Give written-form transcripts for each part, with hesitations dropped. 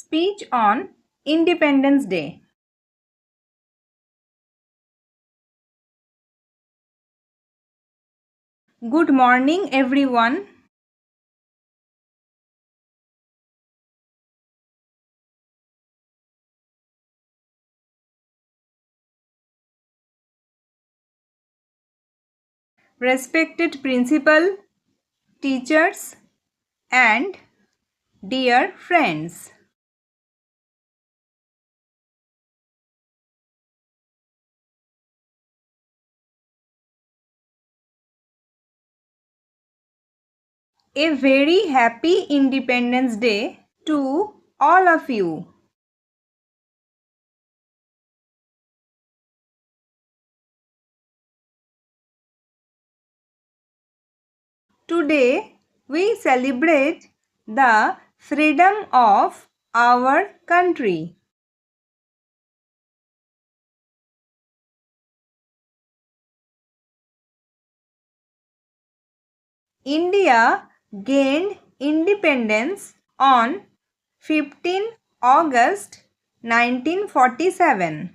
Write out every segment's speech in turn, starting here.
Speech on Independence Day. Good morning, everyone. Respected principal, teachers, and dear friends. A very happy Independence Day to all of you. Today we celebrate the freedom of our country. India gained independence on 15 August 1947.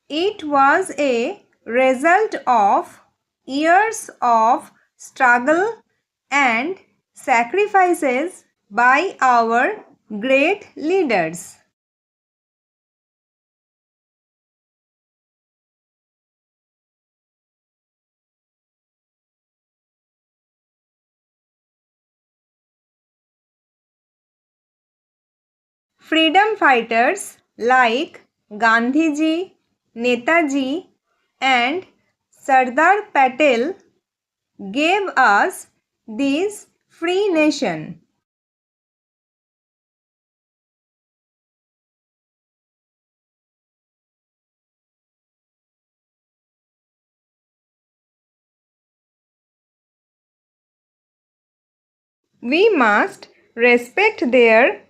It was a result of years of struggle and sacrifices by our great leaders. Freedom fighters like Gandhiji, Netaji, and Sardar Patel gave us this free nation. We must respect their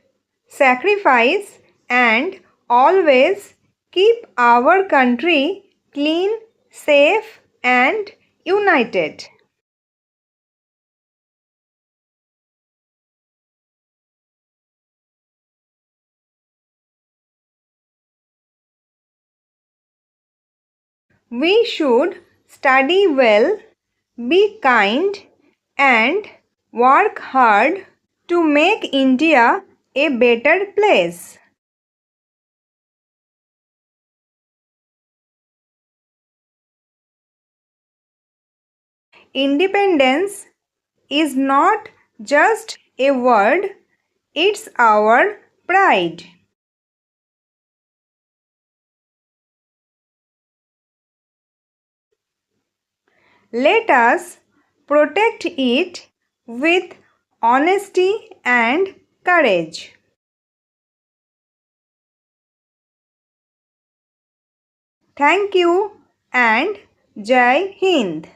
sacrifice and always keep our country clean, safe, and united. We should study well, be kind, and work hard to make India a better place. Independence is not just a word, it's our pride. Let us protect it with honesty and courage. Thank you and Jai Hind.